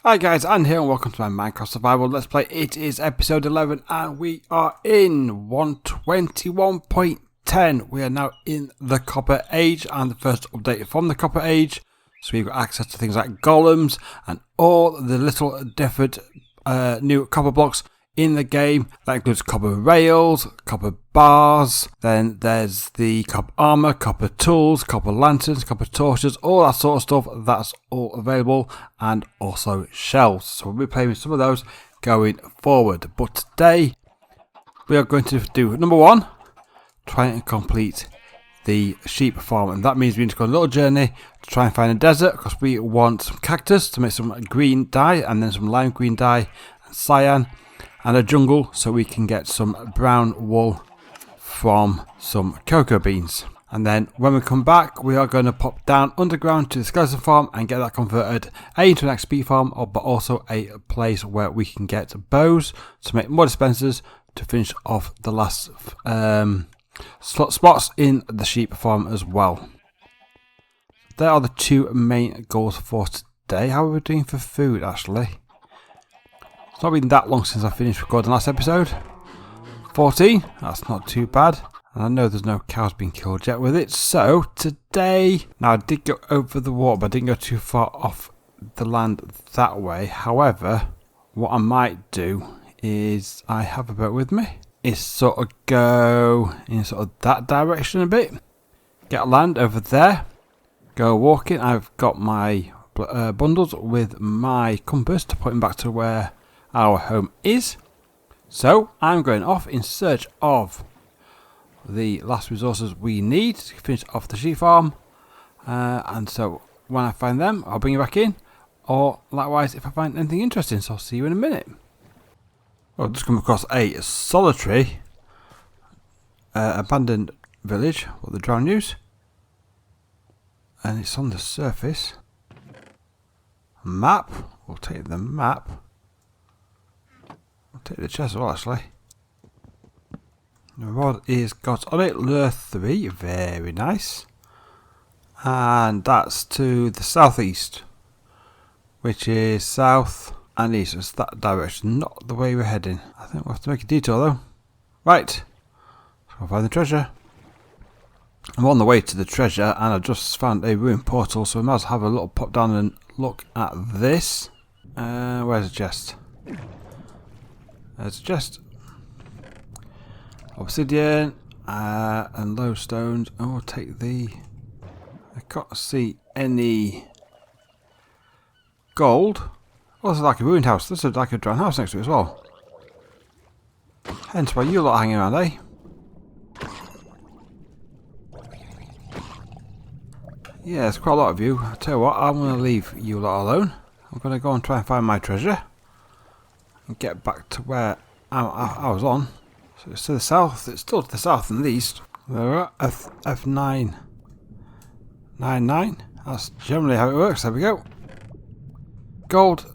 Hi guys, Andy here and welcome to my Minecraft Survival Let's Play. It is episode 11 and we are in 121.10. We are now in the Copper Age and the first update from the Copper Age. So we've got access to things like golems and all the little different new copper blocks in the game. That includes copper rails, copper bars, then there's the copper armor, copper tools, copper lanterns, copper torches, all that sort of stuff. That's all available, and also shells. So we'll be playing with some of those going forward. But today we are going to do number one, try and complete the sheep farm, and that means we need to go on a little journey to try and find a desert because we want some cactus to make some green dye, and then some lime green dye and cyan, and a jungle so we can get some brown wool from some cocoa beans. And then when we come back, we are going to pop down underground to the skeleton farm and get that converted into an XP farm, but also a place where we can get bows to make more dispensers to finish off the last spots in the sheep farm as well. There are the two main goals for today. How are we doing for food actually? It's not been that long since I finished recording last episode. 14, that's not too bad. And I know there's no cows being killed yet with it. So today, now I did go over the water, but I didn't go too far off the land that way. However, what I might do is, I have a boat with me, is sort of go in sort of that direction a bit. Get land over there, go walking. I've got my bundles with my compass to point back to where our home is. So I'm going off in search of the last resources we need to finish off the sheep farm, and so when I find them I'll bring you back in, or likewise if I find anything interesting. So I'll see you in a minute. Well, I've just come across a solitary abandoned village, what the drown use, and it's on the surface. Map, we'll take the map. I'll take the chest as well actually. The rod is got on it lure 3, very nice. And that's to the southeast, which is south and east. It's that direction, not the way we're heading. I think we'll have to make a detour though. Right, let's go find the treasure. I'm on the way to the treasure and I've just found a ruined portal, so we might as well have a little pop down and look at this. Where's the chest? There's a chest. Obsidian and low stones. Oh, we'll take the... I can't see any gold. Oh, this is like a ruined house. This is like a drowned house next to it as well. Hence why you lot are hanging around, eh? Yeah, there's quite a lot of you. I'll tell you what, I'm going to leave you lot alone. I'm going to go and try and find my treasure and get back to where I was on. So it's to the south. It's still to the south and the east. There are F9 99. That's generally how it works. There we go. Gold,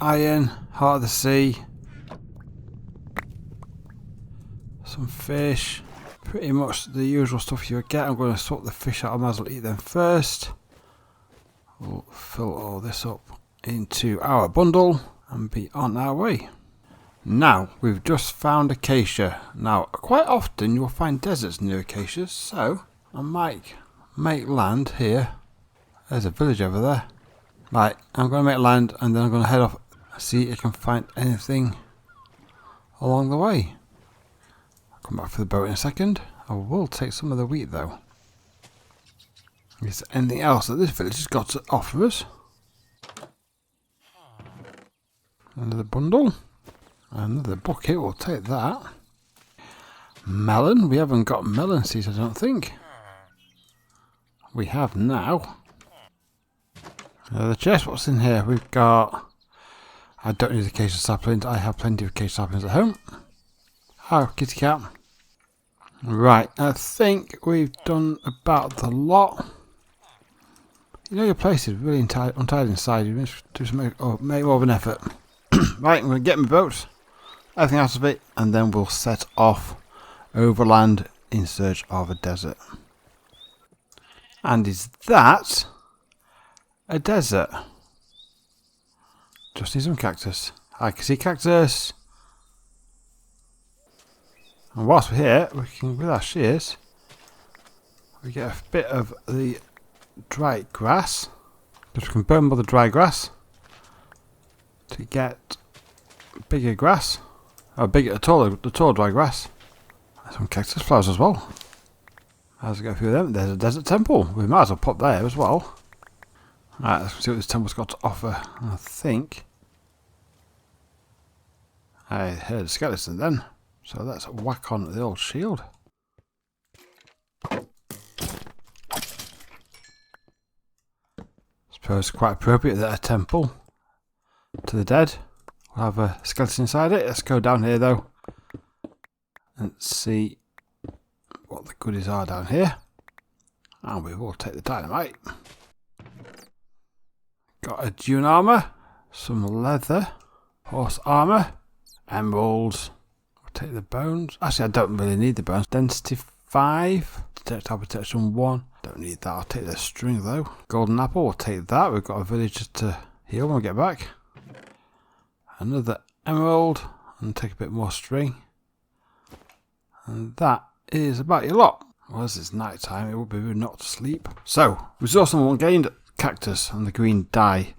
iron, heart of the sea, some fish. Pretty much the usual stuff you would get. I'm going to swap the fish out. I might as well eat them first. We'll fill all this up into our bundle and be on our way. Now, we've just found acacia. Now, quite often you'll find deserts near acacias, so I might make land here. There's a village over there. Right, I'm going to make land and then I'm going to head off and see if I can find anything along the way. I'll come back for the boat in a second. I will take some of the wheat though. Is there anything else that this village has got to offer us? Another bundle. Another bucket, we'll take that. Melon, we haven't got melon seeds I don't think. We have now. The chest, what's in here? We've got... I don't need acacia saplings, I have plenty of acacia saplings at home. Oh, kitty cat. Right, I think we've done about the lot. You know your place is really untidy inside, you must do some, make more of an effort. Right, I'm going to get my boat, everything out of it, and then we'll set off overland in search of a desert. And is that a desert? Just need some cactus. I can see cactus. And whilst we're here, we can, with our shears, we get a bit of the dry grass. Because we can burn more the dry grass to get bigger grass. Or bigger, the tall dry grass. And some cactus flowers as well. As we go through them, there's a desert temple. We might as well pop there as well. Alright, let's see what this temple's got to offer. I think I heard a skeleton then. So let's whack on the old shield. Suppose quite appropriate that a temple to the dead will have a skeleton inside it. Let's go down here though and see what the goodies are down here. And we will take the dynamite. Got a dune armour, some leather, horse armour, emeralds. Take the bones. Actually, I don't really need the bones. Density 5. Detectile protection 1. Don't need that. I'll take the string though. Golden apple. We'll take that. We've got a villager to heal when we get back. Another emerald. And take a bit more string. And that is about your lot. Well, as it's night time, it would be rude not to sleep. So, resource number 1 gained. Cactus and the green dye.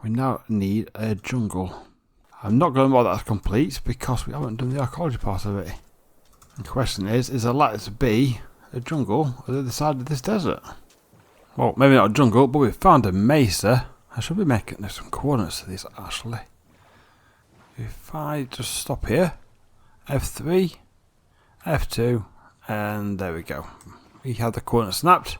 We now need a jungle. I'm not going to bother that's complete because we haven't done the archaeology part of it. The question is there likely to be a jungle on the other side of this desert? Well, maybe not a jungle, but we've found a mesa. I should be making some coordinates to these actually. If I just stop here, F3, F2, and there we go. We have the coordinates snapped.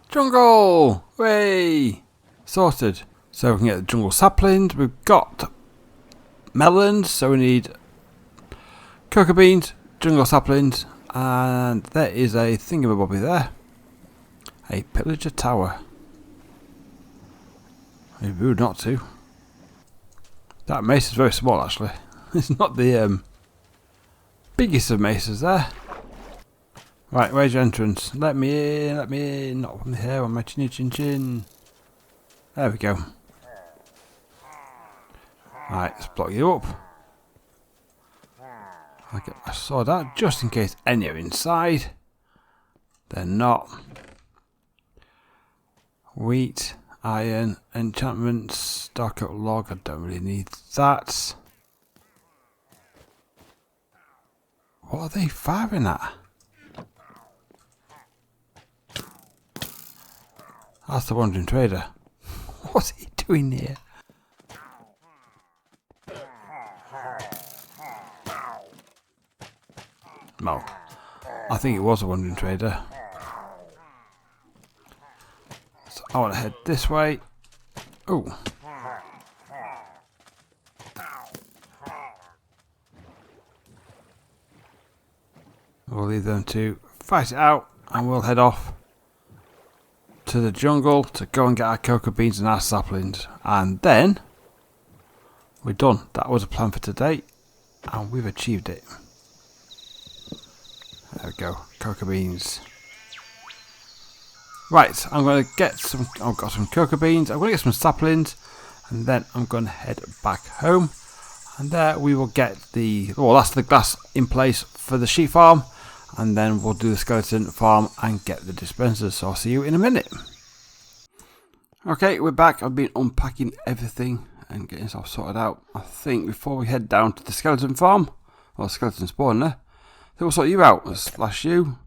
Jungle! Hooray! Sorted. So we can get the jungle saplings. We've got melons, so we need cocoa beans, jungle saplings, and there is a thingamabobby there. A pillager tower. It'd be rude not to. That mace is very small actually. It's not the biggest of maces there. Right, where's your entrance? Let me in, not from here on my chinny chin chin. There we go. Right, let's block you up. I'll get my sword out just in case any are inside. They're not. Wheat, iron, enchantments, dark oak log, I don't really need that. What are they firing at? That's the wandering trader. What's he doing here? No, I think it was a wandering trader. So I want to head this way. Oh. We'll leave them to fight it out and we'll head off to the jungle to go and get our cocoa beans and our saplings. And then we're done. That was a plan for today and we've achieved it. There we go, cocoa beans. Right, I'm going to get some, I've got some cocoa beans, I'm going to get some saplings, and then I'm going to head back home. And there we will get the, well, that's the glass in place for the sheep farm, and then we'll do the skeleton farm and get the dispensers. So I'll see you in a minute. Okay, we're back. I've been unpacking everything and getting stuff sorted out. I think before we head down to the skeleton farm, or skeleton spawn there, so we'll sort you out. Let's splash you.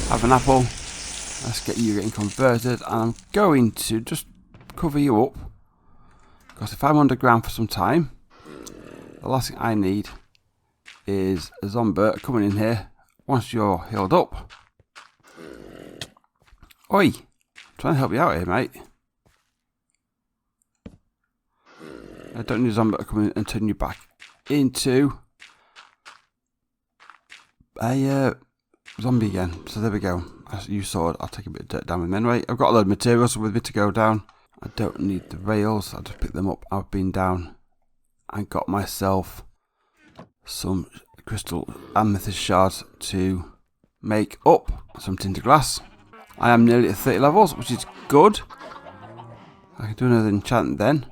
Have an apple. Let's get you getting converted. And I'm going to just cover you up. Because if I'm underground for some time, the last thing I need is a zombie coming in here once you're healed up. Oi! I'm trying to help you out here, mate. I don't need a zombie coming in and turn you back into a zombie again. So there we go. As you saw it, I'll take a bit of dirt down with me anyway. I've got a load of materials with me to go down. I don't need the rails. I'll just pick them up. I've been down and got myself some crystal amethyst shards to make up some tinted glass. I am nearly at 30 levels, which is good. I can do another enchantment then.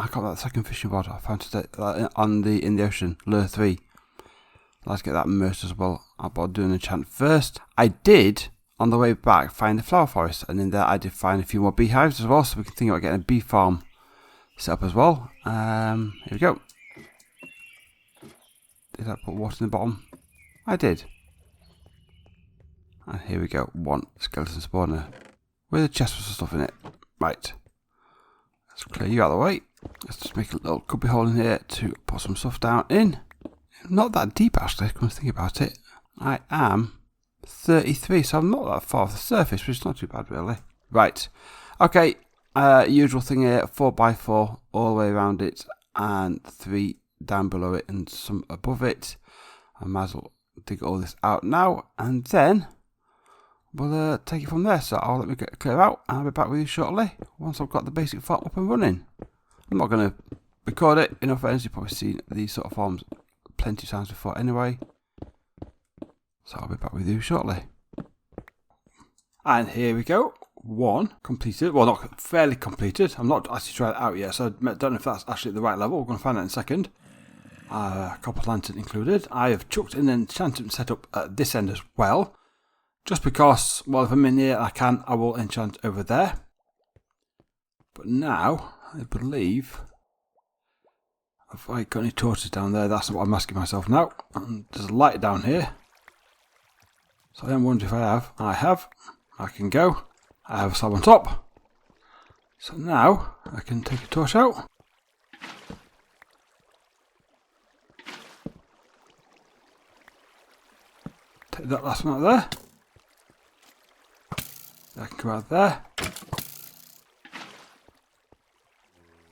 I got that second fishing rod I found today in the ocean, lure 3. Let's get that immersed as well. I'll do an enchant first. I did, on the way back, find the flower forest, and in there I did find a few more beehives as well, so we can think about getting a bee farm set up as well. Here we go. Did I put water in the bottom? I did. And here we go, 1 skeleton spawner with a chest with some stuff in it. Right. Let's clear you out of the way. Let's just make a little cubby hole in here to put some stuff down in. Not that deep actually, come to think about it. I am 33, so I'm not that far off the surface, which is not too bad really. Right. Okay, usual thing here, 4x4 all the way around it, and 3 down below it and some above it. I might as well dig all this out now, and then we'll take it from there. So I'll let me get clear out, and I'll be back with you shortly once I've got the basic farm up and running. I'm not going to record it enough for you've probably seen these sort of farms plenty of times before anyway. So I'll be back with you shortly. And here we go. 1 completed. Well, not fairly completed. I'm not actually tried it out yet, so I don't know if that's actually at the right level. We're going to find out in a second. Copper lantern included. I have chucked in an enchantment setup at this end as well. Just because, well, if I'm in here I will enchant over there. But now, I believe, have I got any torches down there? That's what I'm asking myself now. And there's a light down here. So I am wondering if I have. I have. I can go. I have a slab on top. So now I can take a torch out. Take that last one out there. That can go out there.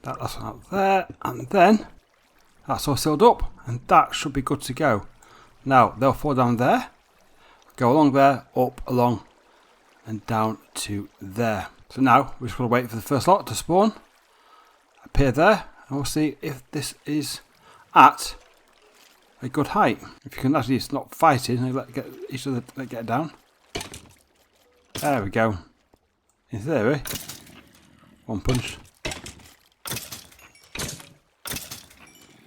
That last one out there. And then that's all sealed up. And that should be good to go. Now they'll fall down there. Go along there, up, along, and down to there. So now we're just going to wait for the first lot to spawn, appear there, and we'll see if this is at a good height. If you can actually, it's not fighting, and get each other get down. There we go. In theory, 1 punch.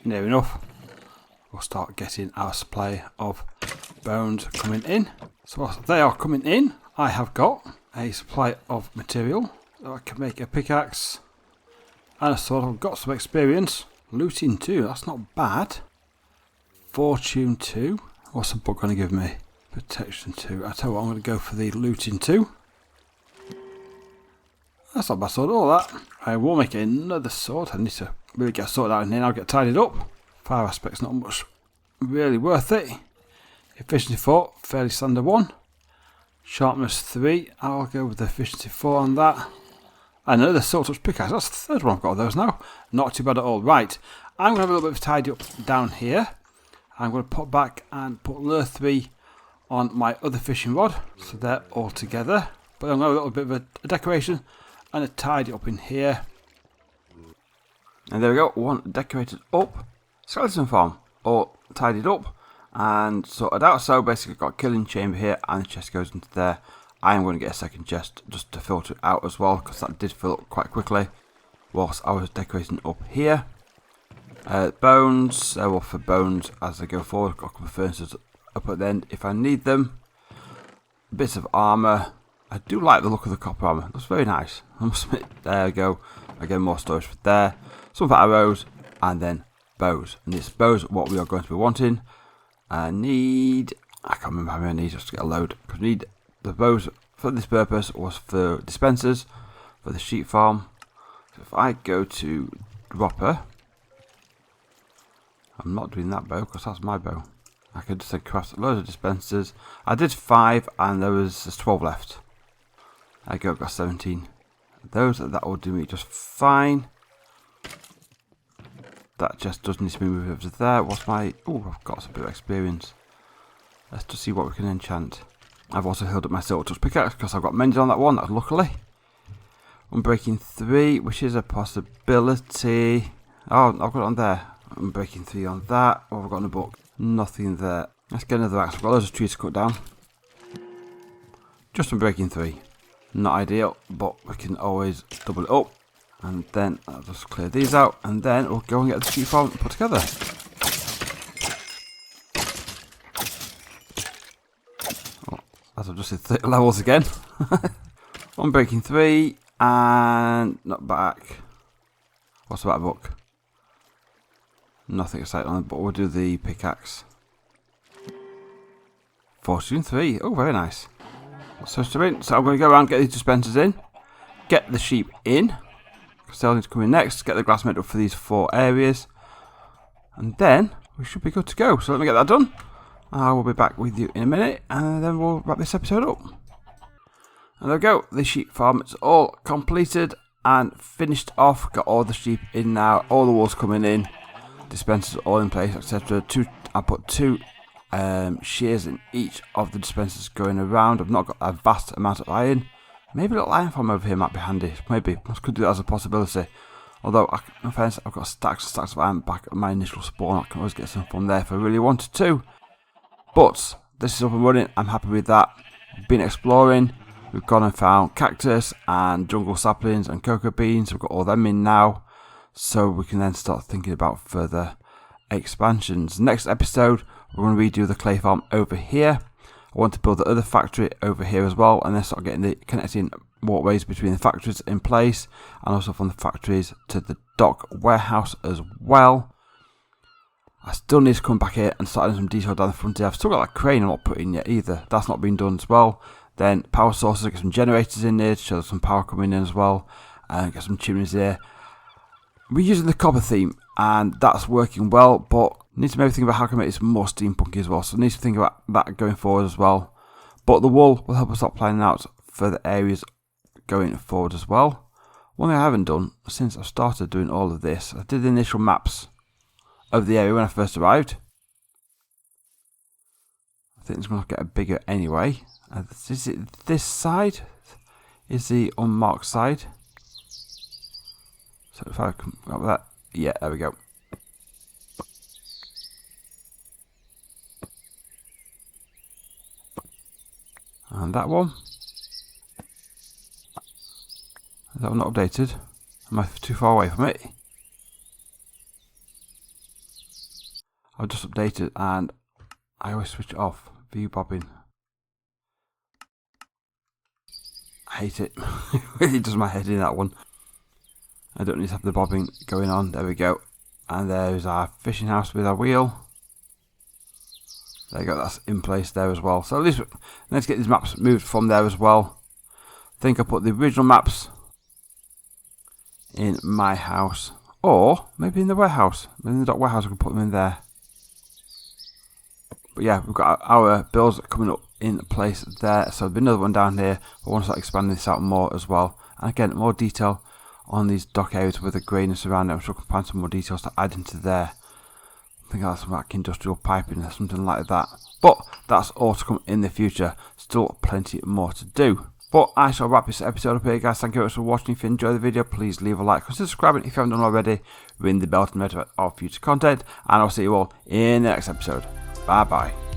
Near enough. We'll start getting our supply of bones coming in. So whilst they are coming in, I have got a supply of material so I can make a pickaxe and a sword. I've got some experience. Looting 2, that's not bad. Fortune 2, what's the book going to give me? Protection 2, I tell you what, I'm going to go for the looting 2. That's not bad sword at all, that. I will make another sword. I need to really get sorted out in here and I'll get tidied up. Fire aspect's not much really worth it. Efficiency 4, fairly standard one. Sharpness 3, I'll go with the efficiency 4 on that. And another silk touch pickaxe, that's the third one I've got of those now. Not too bad at all. Right, I'm going to have a little bit of tidy up down here. I'm going to put back and put lure 3 on my other fishing rod. So they're all together. But I'm going to have a little bit of a decoration and a tidy up in here. And there we go, one decorated up. Skeleton farm, all tidied up and sorted out. So basically got a killing chamber here and the chest goes into there. I am going to get a second chest just to filter it out as well, because that did fill up quite quickly whilst I was decorating up here. Bones, well, for bones as I go forward, got a couple of furnaces up at the end if I need them. Bits of armour. I do like the look of the copper armour, it looks very nice. There we go, again more storage for there. Some for arrows and then bows. And this bows what we are going to be wanting. I can't remember how many I need just to get a load. Because we need the bows for this purpose was for dispensers for the sheep farm. So if I go to dropper, I'm not doing that bow because that's my bow. I could just craft loads of dispensers. I did 5 and there's 12 left. I got 17. That will do me just fine. That just does need to be moved over to there. What's my... Oh, I've got some bit of experience. Let's just see what we can enchant. I've also healed up my silver touch pickaxe because I've got mended on that one, that's luckily. Unbreaking 3, which is a possibility. Oh, I've got it on there. Unbreaking 3 on that. What have I got in the book? Nothing there. Let's get another axe. I've got loads of trees to cut down. Just Unbreaking 3. Not ideal, but we can always double it up. And then I'll just clear these out, and then we'll go and get the sheep farm put together. Oh, as I've just hit 30 levels again. One breaking 3, and not back. What's the back book? Nothing exciting on it, but we'll do the pickaxe. Fortune 3. Oh, very nice. So I'm going to go around, get these dispensers in, get the sheep in. They'll need to come in next, get the glass made up for these 4 areas, and then we should be good to go. So let me get that done. I will be back with you in a minute, and then we'll wrap this episode up. And there we go. The sheep farm is all completed and finished off. Got all the sheep in now, all the walls coming in, dispensers all in place, etc. I put 2 shears in each of the dispensers going around. I've not got a vast amount of iron. Maybe a little iron farm over here might be handy. Maybe I could do that as a possibility. Although, in fairness, I've got stacks and stacks of iron back at my initial spawn. I can always get some from there if I really wanted to. But this is up and running. I'm happy with that. We've been exploring. We've gone and found cactus and jungle saplings and cocoa beans. We've got all them in now, so we can then start thinking about further expansions. Next episode, we're going to redo the clay farm over here. I want to build the other factory over here as well, and then start getting the connecting walkways between the factories in place, and also from the factories to the dock warehouse as well. I still need to come back here and start adding some detail down the front here. I've still got that crane I'm not putting yet either. That's not been done as well. Then power sources, get some generators in there to show some power coming in as well, and get some chimneys there. We're using the copper theme, and that's working well, but need to maybe think about how I can make this more steampunky as well. So I need to think about that going forward as well. But the wool will help us start planning out further areas going forward as well. One thing I haven't done since I started doing all of this, I did the initial maps of the area when I first arrived. I think it's going to get a bigger anyway. Is it this side? Is the unmarked side? So if I come up with that, yeah, there we go. And that one. Is that one not updated? Am I too far away from it? I've just updated and I always switch it off. View bobbin. I hate it. It really does my head in, that one. I don't need to have the bobbing going on. There we go. And there's our fishing house with our wheel. There you go, that's in place there as well. So at least let's get these maps moved from there as well. I think I put the original maps in my house. Or maybe in the warehouse. Maybe in the dock warehouse I can put them in there. But yeah, we've got our builds coming up in place there. So there'll be another one down here. I want to start expanding this out more as well. And again, more detail on these dock areas with the grain and surrounding. I'm sure I can find some more details to add into there. I think that's like industrial piping or something like that. But that's all to come in the future. Still plenty more to do. But I shall wrap this episode up here, guys. Thank you very much for watching. If you enjoyed the video, please leave a like. Consider subscribing if you haven't done already. Ring the bell to notify of future content. And I'll see you all in the next episode. Bye bye.